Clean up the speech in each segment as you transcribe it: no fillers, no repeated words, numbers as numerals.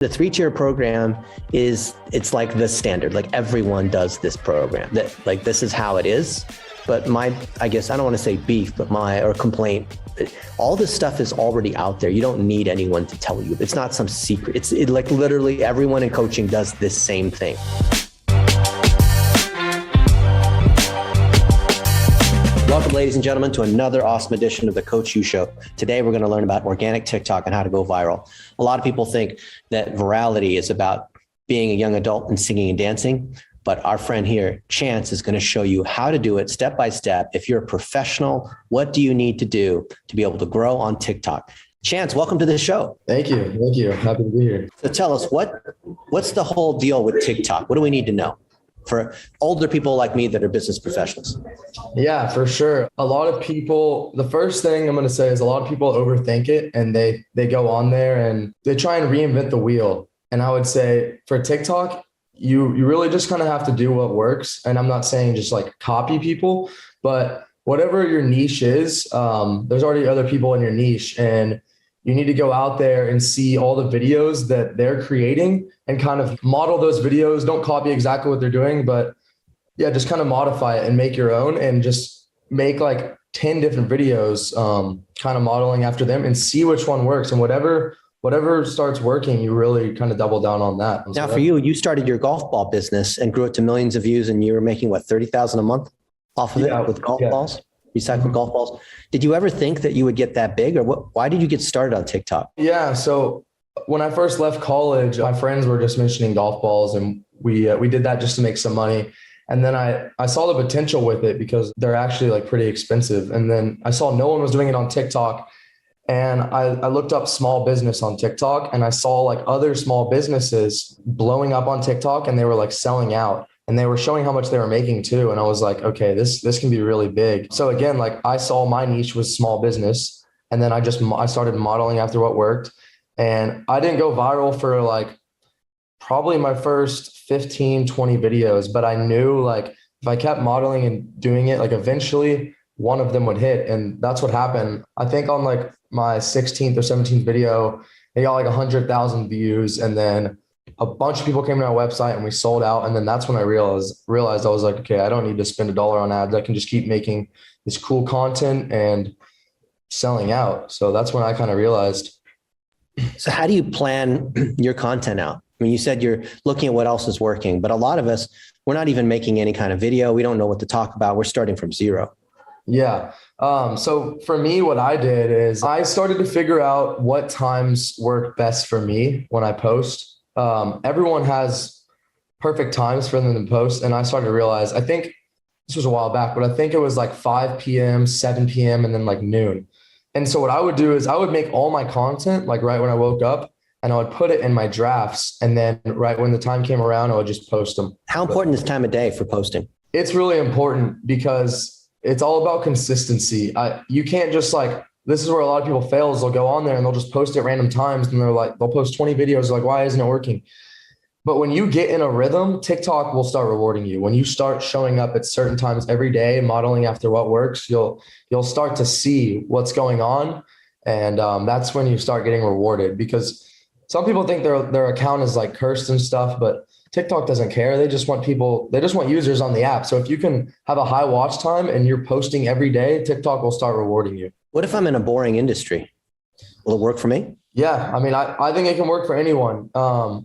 The 3-tier program it's like the standard, like everyone does this program, that like this is how it is. But I guess I don't want to say beef, but or complaint, all this stuff is already out there. You don't need anyone to tell you. It's not some secret. It's like literally everyone in coaching does this same thing. Welcome, ladies and gentlemen, to another awesome edition of the Coach U Show. Today, we're going to learn about organic TikTok and how to go viral. A lot of people think that virality is about being a young adult and singing and dancing. But our friend here, Chance, is going to show you how to do it step by step. If you're a professional, what do you need to do to be able to grow on TikTok? Chance, welcome to the show. Thank you. Thank you. Happy to be here. So tell us, what's the whole deal with TikTok? What do we need to know for older people like me that are business professionals? Yeah, for sure. A lot of people, the first thing I'm going to say is a lot of people overthink it and they go on there and they try and reinvent the wheel. And I would say for TikTok, you really just kind of have to do what works. And I'm not saying just like copy people, but whatever your niche is, there's already other people in your niche, and you need to go out there and see all the videos that they're creating and kind of model those videos. Don't copy exactly what they're doing, but yeah, just kind of modify it and make your own, and just make like 10 different videos, kind of modeling after them, and see which one works. And whatever starts working, you really kind of double down on that. Now for you started your golf ball business and grew it to millions of views, and you were making what, 30,000 a month off of it with golf balls, recycled golf balls. Did you ever think that you would get that big, or why did you get started on TikTok? Yeah. So when I first left college, my friends were just mentioning golf balls, and we did that just to make some money. And then I saw the potential with it because they're actually like pretty expensive. And then I saw no one was doing it on TikTok. And I looked up small business on TikTok, and I saw like other small businesses blowing up on TikTok, and they were like selling out, and they were showing how much they were making too. And I was like, okay, this can be really big. So again, like I saw my niche was small business, and then I started modeling after what worked. And I didn't go viral for like probably my first 15, 20 videos, but I knew like if I kept modeling and doing it, like eventually one of them would hit. And that's what happened. I think on like my 16th or 17th video, they got like 100,000 views. And then a bunch of people came to our website and we sold out. And then that's when I realized I was like, okay, I don't need to spend $1 on ads. I can just keep making this cool content and selling out. So that's when I kind of realized. So how do you plan your content out? I mean, you said you're looking at what else is working, but a lot of us, we're not even making any kind of video. We don't know what to talk about. We're starting from zero. Yeah. So for me, what I did is I started to figure out what times work best for me when I post. Everyone has perfect times for them to post. And I started to realize, I think this was a while back, but I think it was like 5 p.m., 7 p.m., and then like noon. And so what I would do is I would make all my content like right when I woke up, and I would put it in my drafts. And then right when the time came around, I would just post them. How important is time of day for posting? It's really important because it's all about consistency. You can't just like, this is where a lot of people fail, is they'll go on there and they'll just post at random times, and they'll post 20 videos. They're like, why isn't it working? But when you get in a rhythm, TikTok will start rewarding you. When you start showing up at certain times every day, modeling after what works, you'll start to see what's going on. And that's when you start getting rewarded, because some people think their account is like cursed and stuff, but TikTok doesn't care. They just want users on the app. So if you can have a high watch time and you're posting every day, TikTok will start rewarding you. What if I'm in a boring industry? Will it work for me? Yeah. I mean, I think it can work for anyone.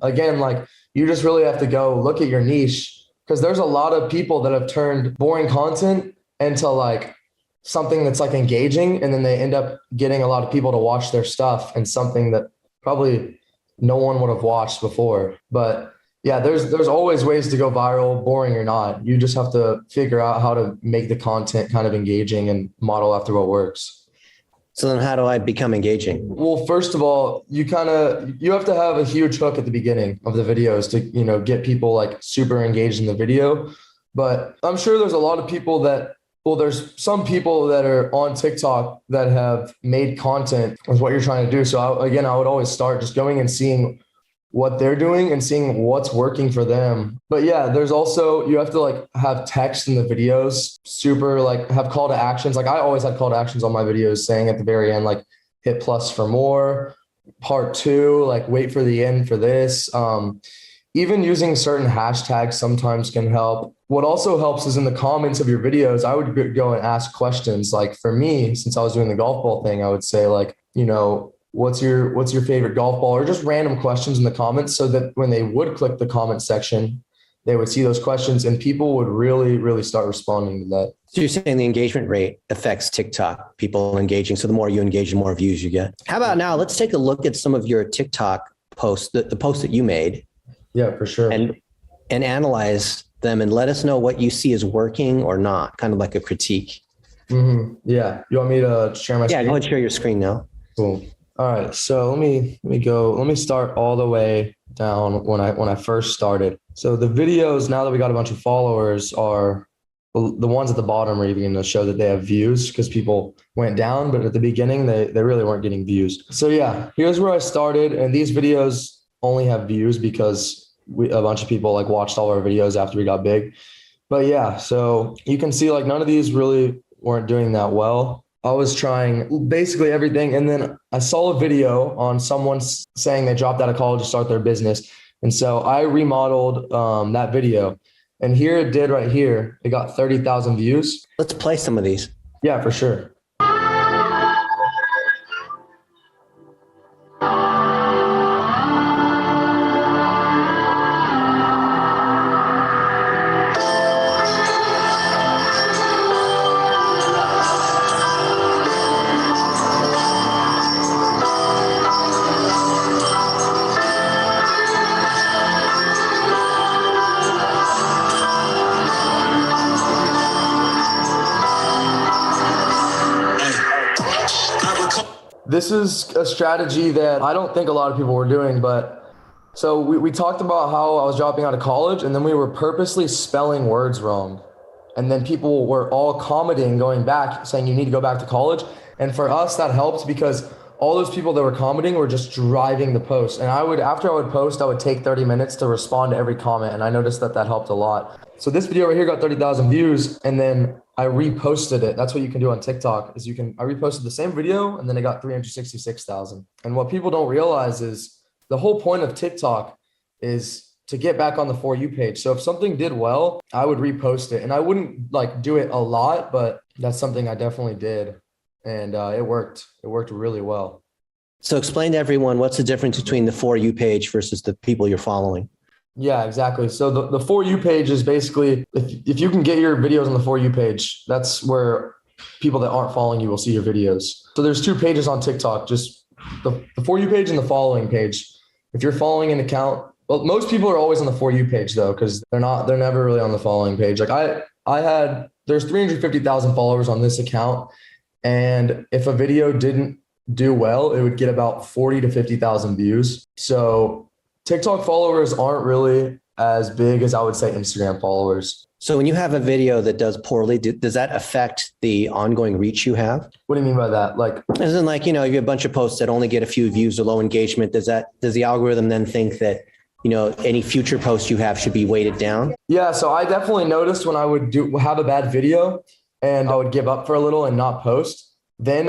Again, like you just really have to go look at your niche, because there's a lot of people that have turned boring content into like something that's like engaging. And then they end up getting a lot of people to watch their stuff, and something that probably no one would have watched before. But yeah, there's always ways to go viral, boring or not. You just have to figure out how to make the content kind of engaging and model after what works. So then how do I become engaging? Well, first of all, you have to have a huge hook at the beginning of the videos to, get people like super engaged in the video. But I'm sure there's a lot of people there's some people that are on TikTok that have made content with what you're trying to do. So I would always start just going and seeing what they're doing and seeing what's working for them. But yeah, there's also, you have to like have text in the videos, super like have call to actions. Like I always had call to actions on my videos saying at the very end, like hit plus for more, part two, like wait for the end for this. Even using certain hashtags sometimes can help. What also helps is in the comments of your videos, I would go and ask questions. Like for me, since I was doing the golf ball thing, I would say like, what's your favorite golf ball, or just random questions in the comments, so that when they would click the comment section, they would see those questions and people would really, really start responding to that. So you're saying the engagement rate affects TikTok, people engaging. So the more you engage, the more views you get. How about now? Let's take a look at some of your TikTok posts, the posts that you made. Yeah, for sure. And analyze them and let us know what you see is working or not, kind of like a critique. Mm-hmm. Yeah. You want me to share my screen? Yeah, go ahead and share your screen now. Cool. All right. So let me start all the way down when I first started. So the videos, now that we got a bunch of followers, are the ones at the bottom are even going to show that they have views because people went down, but at the beginning they really weren't getting views. So yeah, here's where I started, and these videos only have views because a bunch of people like watched all our videos after we got big. But yeah, so you can see like none of these really weren't doing that well. I was trying basically everything. And then I saw a video on someone saying they dropped out of college to start their business. And so I remodeled that video. And here it did right here. It got 30,000 views. Let's play some of these. Yeah, for sure. This is a strategy that I don't think a lot of people were doing, but so we talked about how I was dropping out of college, and then we were purposely spelling words wrong. And then people were all commenting, going back, saying you need to go back to college. And for us, that helped because all those people that were commenting were just driving the post. And after I would post, I would take 30 minutes to respond to every comment. And I noticed that helped a lot. So this video right here got 30,000 views, and then I reposted it. That's what you can do on TikTok is I reposted the same video, and then it got 366,000. And what people don't realize is the whole point of TikTok is to get back on the For You page. So if something did well, I would repost it, and I wouldn't like do it a lot, but that's something I definitely did. And it worked. It worked really well. So explain to everyone what's the difference between the For You page versus the people you're following. Yeah, exactly. So the For You page is basically, if you can get your videos on the For You page, that's where people that aren't following you will see your videos. So there's two pages on TikTok, just the For You page and the following page. If you're following an account, well, most people are always on the For You page though, because they're never really on the following page. Like there's 350,000 followers on this account. And if a video didn't do well, it would get about 40 to 50,000 views. So TikTok followers aren't really as big as I would say Instagram followers. So when you have a video that does poorly, does that affect the ongoing reach you have? What do you mean by that? Like, isn't like, you have a bunch of posts that only get a few views or low engagement. Does the algorithm then think that, any future posts you have should be weighted down? Yeah. So I definitely noticed when I would have a bad video and I would give up for a little and not post, then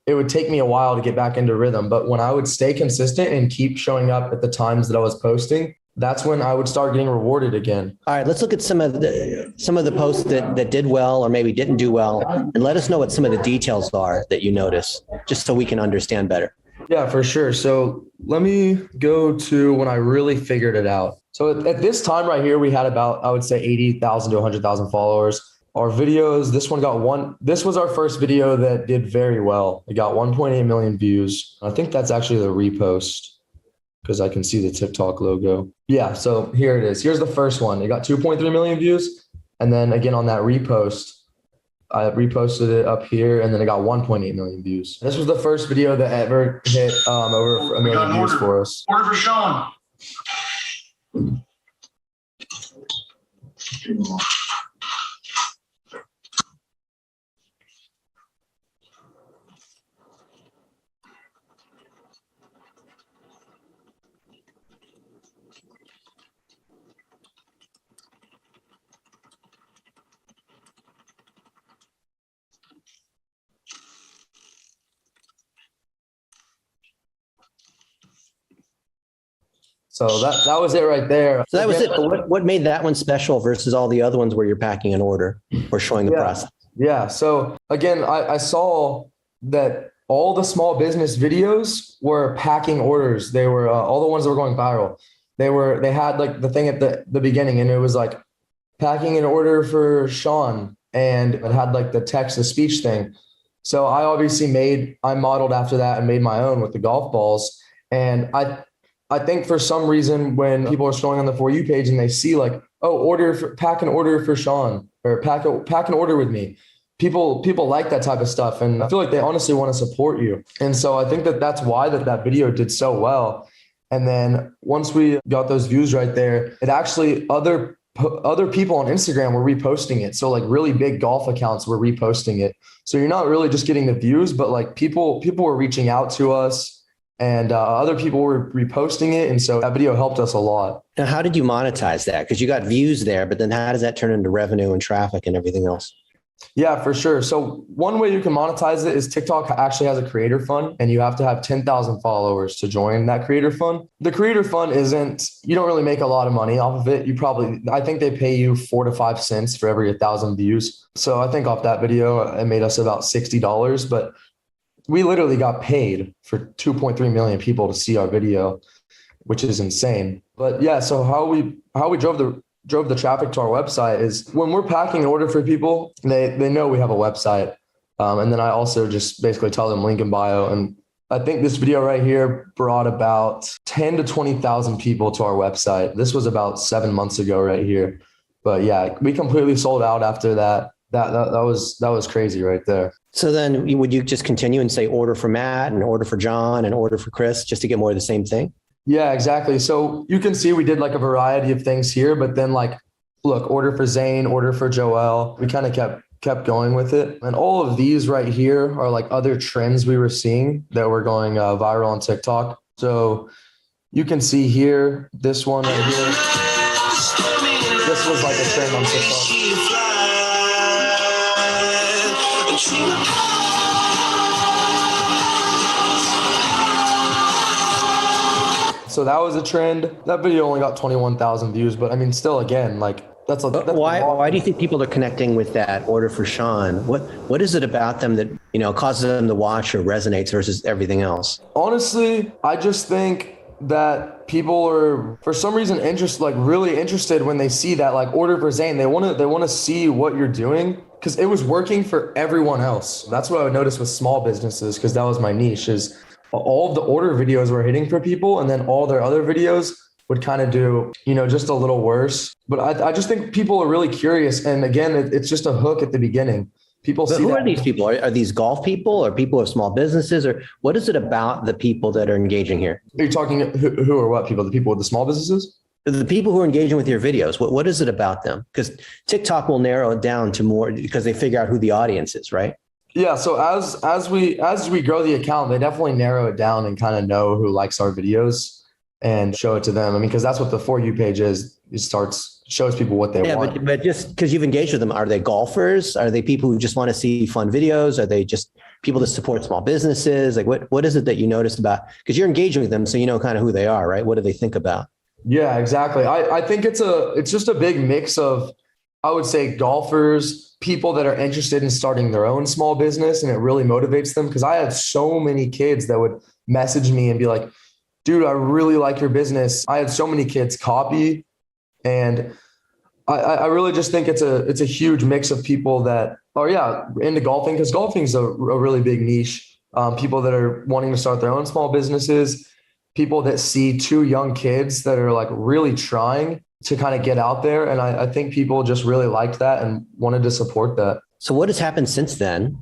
it would take me a while to get back into rhythm. But when I would stay consistent and keep showing up at the times that I was posting, that's when I would start getting rewarded again. All right, let's look at some of the posts that did well or maybe didn't do well, and let us know what some of the details are that you notice, just so we can understand better. Yeah, for sure. So let me go to when I really figured it out. So at this time right here, we had about, I would say 80,000 to 100,000 followers. Our videos, this was our first video that did very well. It got 1.8 million views. I think that's actually the repost because I can see the TikTok logo. Yeah, so here it is. Here's the first one. It got 2.3 million views. And then again on that repost, I reposted it up here and then it got 1.8 million views. This was the first video that ever hit over 1 million views for us. Order for Sean. So that was it right there. So that was it. But what made that one special versus all the other ones where you're packing an order or showing the process? Yeah. So again, I saw that all the small business videos were packing orders. They were all the ones that were going viral. They had like the thing at the beginning, and it was like packing an order for Sean, and it had like the text to speech thing. So I modeled after that and made my own with the golf balls. And I think for some reason when people are scrolling on the For You page and they see like, oh, pack an order for Sean, or pack an order with me. People like that type of stuff. And I feel like they honestly want to support you. And so I think that's why that video did so well. And then once we got those views right there, it actually other people on Instagram were reposting it. So like really big golf accounts were reposting it. So you're not really just getting the views, but like people were reaching out to us, and other people were reposting it. And so that video helped us a lot. Now, how did you monetize that? Because you got views there, but then how does that turn into revenue and traffic and everything else? Yeah, for sure. So one way you can monetize it is TikTok actually has a creator fund, and you have to have 10,000 followers to join that creator fund. The creator fund you don't really make a lot of money off of it. I think they pay you 4 to 5 cents for every 1,000 views. So I think off that video, it made us about $60, but we literally got paid for 2.3 million people to see our video, which is insane. But yeah, so how we drove the traffic to our website is when we're packing an order for people, they know we have a website. And then I also just basically tell them link in bio. And I think this video right here brought about 10 to 20,000 people to our website. This was about 7 months ago right here. But yeah, we completely sold out after that. That was crazy right there. So then would you just continue and say order for Matt and order for John and order for Chris just to get more of the same thing? Yeah, exactly. So you can see we did like a variety of things here, but then like, look, order for Zane, order for Joel. We kind of kept going with it. And all of these right here are like other trends we were seeing that were going viral on TikTok. So you can see here, this one right here. This was like a trend on TikTok. So that was a trend. That video only got 21,000 views, but I mean, still, again, like that's why do you think people are connecting with that order for Sean? What is it about them that causes them to watch or resonates versus everything else? Honestly, I just think that people are for some reason really interested when they see that like order for Zane. They want to see what you're doing because it was working for everyone else. That's what I would notice with small businesses, because that was my niche, is all of the order videos were hitting for people, and then all their other videos would kind of do, just a little worse. But I just think people are really curious. And again, it's just a hook at the beginning. People see who that. Are these people? Are these golf people or people of small businesses, or what is it about the people that are engaging here? Are you talking who or what people? The people with the small businesses? The people who are engaging with your videos. What is it about them? Because TikTok will narrow it down to more because they figure out who the audience is, right? Yeah. So as we grow the account, they definitely narrow it down and kind of know who likes our videos and show it to them. I mean, because that's what the For You page is. It shows people what they want. But just because you've engaged with them, are they golfers? Are they people who just want to see fun videos? Are they just people that support small businesses? Like what is it that you noticed about? Because you're engaging with them, so you know kind of who they are, right? What do they think about? Yeah, exactly. I think it's just a big mix of, I would say, golfers, people that are interested in starting their own small business, and it really motivates them. Because I had so many kids that would message me and be like, dude, I really like your business. I had so many kids copy. And I really just think it's a huge mix of people that are, into golfing, because golfing is a really big niche. People that are wanting to start their own small businesses, people that see two young kids that are like really trying to kind of get out there. And I think people just really liked that and wanted to support that. So what has happened since then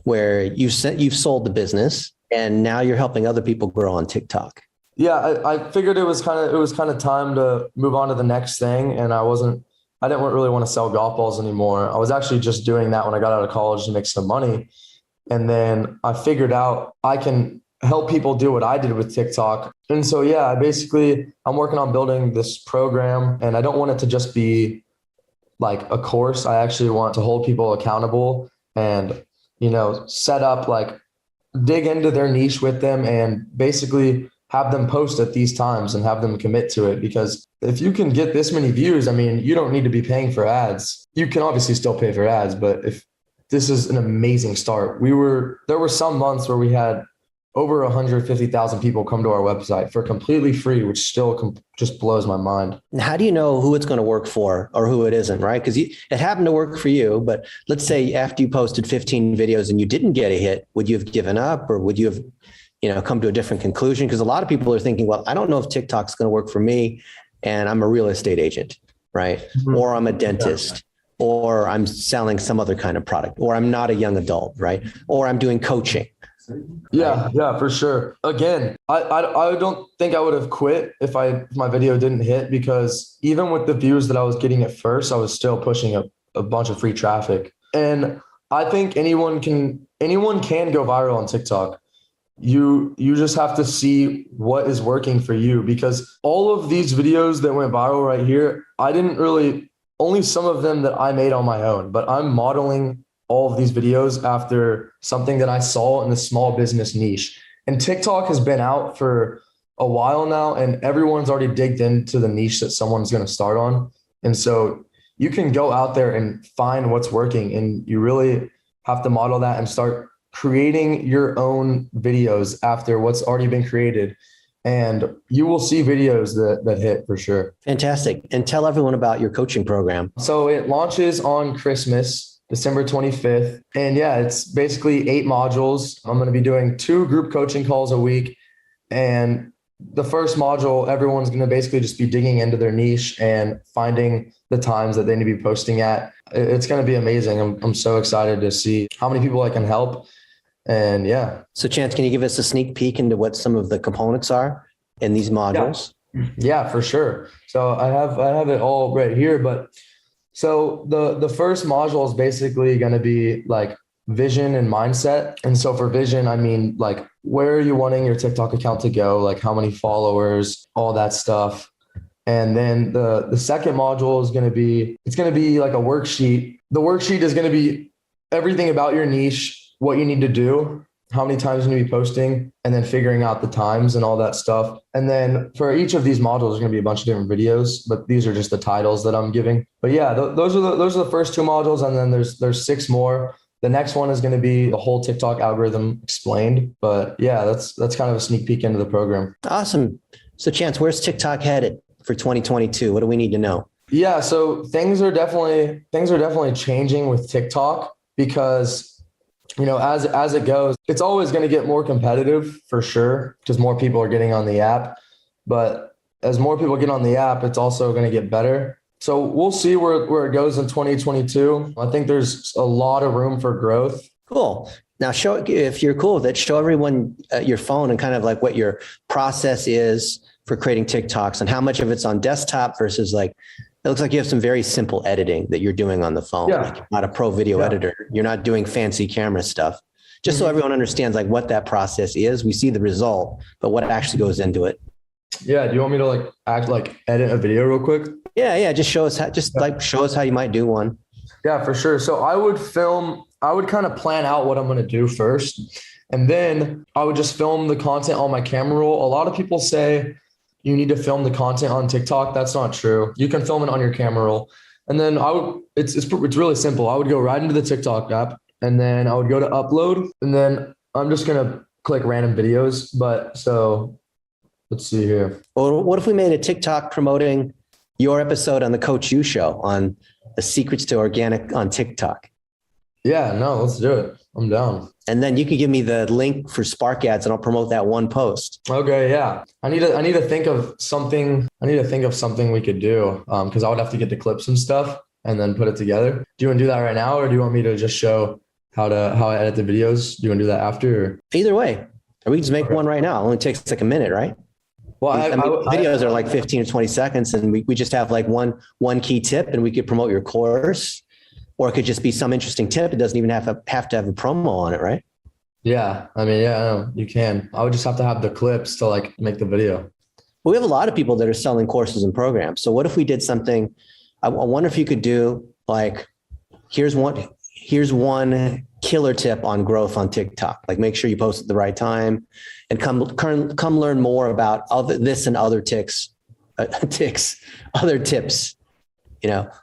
where you've sold the business and now you're helping other people grow on TikTok? Yeah, I figured it was kind of time to move on to the next thing. And I didn't really want to sell golf balls anymore. I was actually just doing that when I got out of college to make some money. And then I figured out I can help people do what I did with TikTok. And so, I'm working on building this program, and I don't want it to just be like a course. I actually want to hold people accountable and, set up, like dig into their niche with them and basically have them post at these times and have them commit to it. Because if you can get this many views, I mean, you don't need to be paying for ads. You can obviously still pay for ads, but if this is an amazing start. There were some months where we had over 150,000 people come to our website for completely free, which still just blows my mind. How do you know who it's going to work for or who it isn't, right? Because it happened to work for you, but let's say after you posted 15 videos and you didn't get a hit, would you have given up or would you have, come to a different conclusion? Because a lot of people are thinking, well, I don't know if TikTok's going to work for me and I'm a real estate agent, right? Mm-hmm. Or I'm a dentist. Or I'm selling some other kind of product, or I'm not a young adult, right? Or I'm doing coaching. Yeah, for sure. Again, I don't think I would have quit if my video didn't hit, because even with the views that I was getting at first, I was still pushing a bunch of free traffic. And I think anyone can go viral on TikTok. You just have to see what is working for you, because all of these videos that went viral right here, only some of them that I made on my own, but I'm modeling all of these videos after something that I saw in the small business niche. And TikTok has been out for a while now, and everyone's already digged into the niche that someone's going to start on. And so you can go out there and find what's working, and you really have to model that and start creating your own videos after what's already been created. And you will see videos that hit for sure. Fantastic. And tell everyone about your coaching program. So it launches on Christmas, December 25th. And yeah, it's basically 8 modules. I'm going to be doing 2 group coaching calls a week. And the first module, everyone's going to basically just be digging into their niche and finding the times that they need to be posting at. It's going to be amazing. I'm so excited to see how many people I can help. And yeah. So Chance, can you give us a sneak peek into what some of the components are in these modules? Yeah, for sure. So I have it all right here, but so the first module is basically going to be like vision and mindset. And so for vision, I mean, like, where are you wanting your TikTok account to go? Like, how many followers, all that stuff. And then the second module is going to be like a worksheet. The worksheet is going to be everything about your niche, what you need to do, how many times you need to be posting, and then figuring out the times and all that stuff. And then for each of these modules, there's going to be a bunch of different videos, but these are just the titles that I'm giving. But yeah, those are the first 2 modules. And then there's 6 more. The next one is going to be the whole TikTok algorithm explained. But yeah, that's kind of a sneak peek into the program. Awesome. So Chance, where's TikTok headed for 2022? What do we need to know? Yeah, so things are definitely changing with TikTok, because as it goes, it's always going to get more competitive for sure, because more people are getting on the app. But as more people get on the app, it's also going to get better. So we'll see where it goes in 2022. I think there's a lot of room for growth. Cool. Now, if you're cool with it, show everyone your phone and kind of like what your process is for creating TikToks and how much of it's on desktop versus like, it looks like you have some very simple editing that you're doing on the phone. Yeah. Like you're not a pro video editor. You're not doing fancy camera stuff. Just so everyone understands like what that process is. We see the result, but what actually goes into it. Yeah. Do you want me to edit a video real quick? Yeah. Just show us how you might do one. Yeah, for sure. So I would kind of plan out what I'm going to do first. And then I would just film the content on my camera roll. A lot of people say you need to film the content on TikTok. That's not true. You can film it on your camera roll. And then it's really simple. I would go right into the TikTok app, and then I would go to upload, and then I'm just going to click random videos. But so let's see here. Well, what if we made a TikTok promoting your episode on the Coach U Show on the secrets to organic on TikTok? Yeah, no, let's do it. I'm down. And then you can give me the link for Spark Ads and I'll promote that one post. Okay. Yeah. I need to think of something. We could do because I would have to get the clips and stuff and then put it together. Do you want to do that right now, or do you want me to just show how I edit the videos? Do you want to do that after? Or? Either way. Or we can just make one right now. It only takes like a minute, right? Well, videos are like 15 or 20 seconds and we just have like one key tip and we could promote your course. Or it could just be some interesting tip. It doesn't even have to have a promo on it, right? Yeah. I mean, yeah, you can. I would just have to have the clips to like make the video. Well, we have a lot of people that are selling courses and programs. So what if we did something? I wonder if you could do like, here's here's one killer tip on growth on TikTok. Like make sure you post at the right time and come learn more about this and other other tips,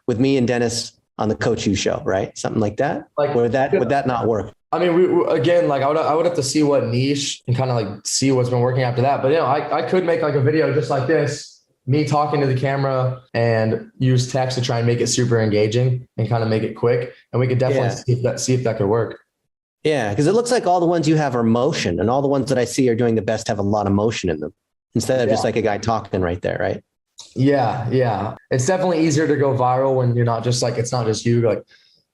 with me and Dennis on the Coach U show, right? Something like that. Like would that not work? I mean, we again, like I would have to see what niche and kind of like see what's been working after that. But I could make like a video just like this, me talking to the camera, and use text to try and make it super engaging and kind of make it quick. And we could definitely see if that could work. Yeah, because it looks like all the ones you have are motion, and all the ones that I see are doing the best have a lot of motion in them instead of just like a guy talking right there, right? Yeah. It's definitely easier to go viral when you're not just like, it's not just you like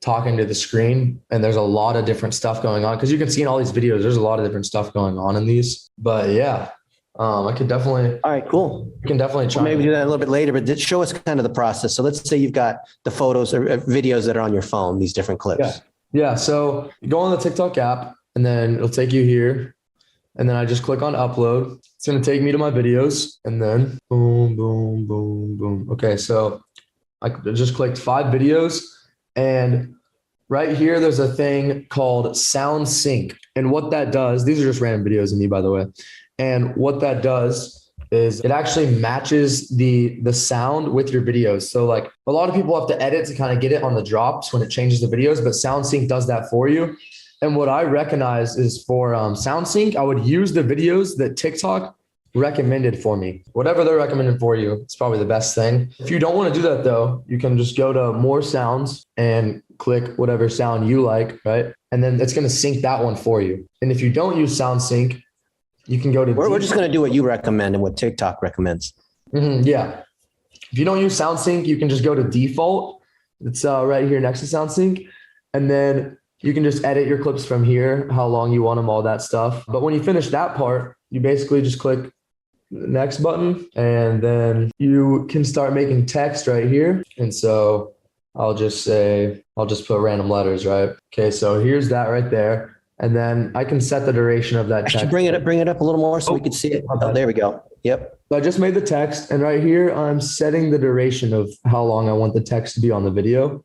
talking to the screen, and there's a lot of different stuff going on, because you can see in all these videos, there's a lot of different stuff going on in these. But yeah, I could definitely. All right, cool. We can definitely try. We'll maybe do that a little bit later, but just show us kind of the process. So let's say you've got the photos or videos that are on your phone, these different clips. Yeah. So you go on the TikTok app, and then it'll take you here. And then I just click on upload. It's going to take me to my videos, and then boom, boom, boom, boom. Okay. So I just clicked 5 videos, and right here, there's a thing called sound sync. And what that does, these are just random videos of me, by the way. And what that does is it actually matches the sound with your videos. So like a lot of people have to edit to kind of get it on the drops when it changes the videos, but sound sync does that for you. And what I recognize is for sound sync, I would use the videos that TikTok recommended for me. Whatever they're recommending for you, it's probably the best thing. If you don't want to do that though, you can just go to more sounds and click whatever sound you like, right? And then it's going to sync that one for you. And if you don't use sound sync, you can go to. We're just going to do what you recommend and what TikTok recommends. Yeah. If you don't use sound sync, you can just go to default. It's right here next to sound sync. And then you can just edit your clips from here, how long you want them, all that stuff. But when you finish that part, you basically just click the next button, and then you can start making text right here. And so I'll just put random letters, right? Okay, so here's that right there. And then I can set the duration of that text. Actually, bring it up a little more so we can see it. Oh, there we go. Yep. So I just made the text, and right here, I'm setting the duration of how long I want the text to be on the video.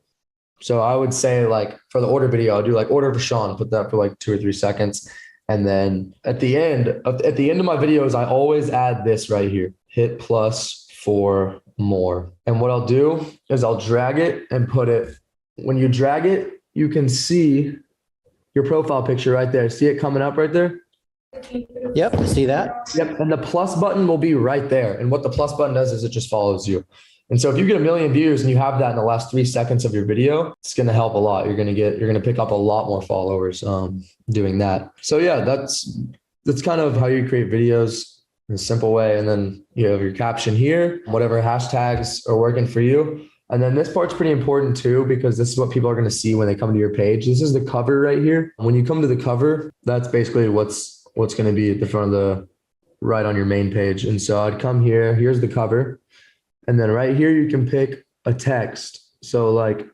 So I would say like for the order video, I'll do like order for Sean, put that for like 2 or 3 seconds. And then at the end of my videos, I always add this right here, hit plus for more. And what I'll do is I'll drag it and put it. When you drag it, you can see your profile picture right there. See it coming up right there? Yep, I see that. Yep, and the plus button will be right there. And what the plus button does is it just follows you. And so if you get 1 million views and you have that in the last 3 seconds of your video, it's going to help a lot. You're going to pick up a lot more followers doing that. So yeah, that's kind of how you create videos in a simple way. And then you have your caption here, whatever hashtags are working for you. And then this part's pretty important too, because this is what people are going to see when they come to your page. This is the cover right here. When you come to the cover, that's basically what's going to be at the front of the right on your main page. And so I'd come here, here's the cover. And then right here, you can pick a text. So like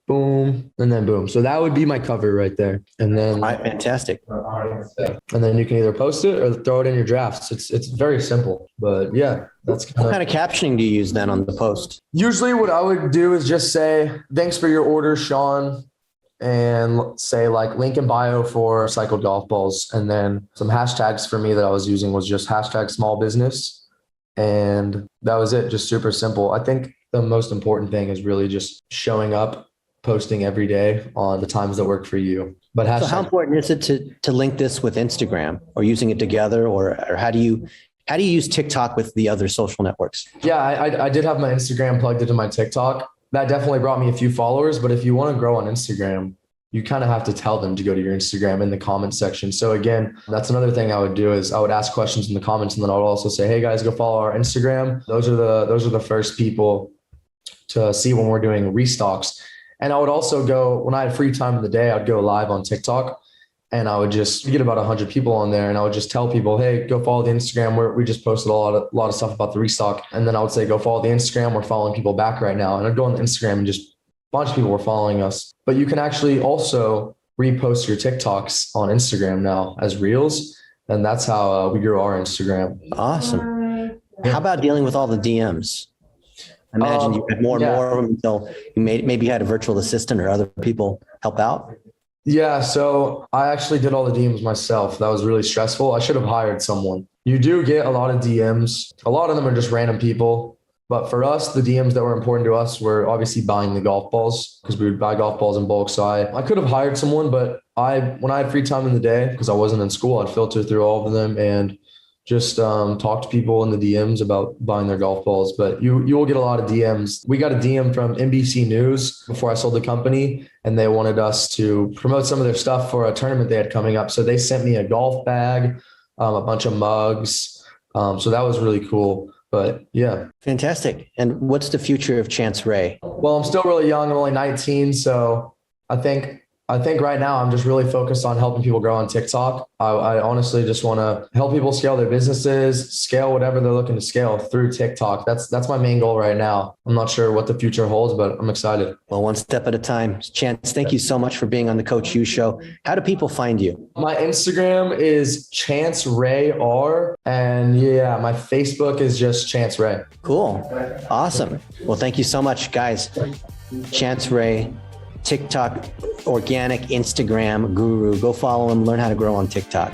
boom, and then boom. So that would be my cover right there. And then fantastic. And then you can either post it or throw it in your drafts. It's very simple, but yeah, that's what kind of captioning do you use then on the post? Usually what I would do is just say, thanks for your order, Sean. And say like link in bio for recycled golf balls. And then some hashtags for me that I was using was just hashtag small business. And that was it. Just super simple. I think the most important thing is really just showing up, posting every day on the times that work for you. But so how important is it to link this with Instagram or using it together, or how do you use TikTok with the other social networks? Yeah, I did have my Instagram plugged into my TikTok. That definitely brought me a few followers. But if you want to grow on Instagram, you kind of have to tell them to go to your Instagram in the comments section. So again, that's another thing I would do is I would ask questions in the comments, and then I would also say, hey guys, go follow our Instagram. Those are the first people to see when we're doing restocks. And I would also go, when I had free time in the day, I'd go live on TikTok, and I would just get about 100 people on there. And I would just tell people, hey, go follow the Instagram where we just posted a lot of stuff about the restock. And then I would say, go follow the Instagram. We're following people back right now. And I'd go on the Instagram and just bunch of people were following us. But you can actually also repost your TikToks on Instagram now as Reels. And that's how we grew our Instagram. Awesome. How about dealing with all the DMs? I imagine you had more and Yeah. more of them until maybe you had a virtual assistant or other people help out. Yeah, so I actually did all the DMs myself. That was really stressful. I should have hired someone. You do get a lot of DMs. A lot of them are just random people. But for us, the DMs that were important to us were obviously buying the golf balls because we would buy golf balls in bulk. So I could have hired someone, but when I had free time in the day, because I wasn't in school, I'd filter through all of them and just talk to people in the DMs about buying their golf balls. But you will get a lot of DMs. We got a DM from NBC News before I sold the company, and they wanted us to promote some of their stuff for a tournament they had coming up. So they sent me a golf bag, a bunch of mugs. So that was really cool. But yeah. Fantastic. And what's the future of Chance Ray? Well, I'm still really young. I'm only 19. So I think right now I'm just really focused on helping people grow on TikTok. I honestly just want to help people scale their businesses, scale whatever they're looking to scale through TikTok. That's my main goal right now. I'm not sure what the future holds, but I'm excited. Well, one step at a time. Chance, thank you so much for being on the Coach U Show. How do people find you? My Instagram is Chance Ray R, and yeah, my Facebook is just Chance Ray. Cool. Awesome. Well, thank you so much, guys. Chance Ray, TikTok, organic Instagram guru. Go follow him, learn how to grow on TikTok.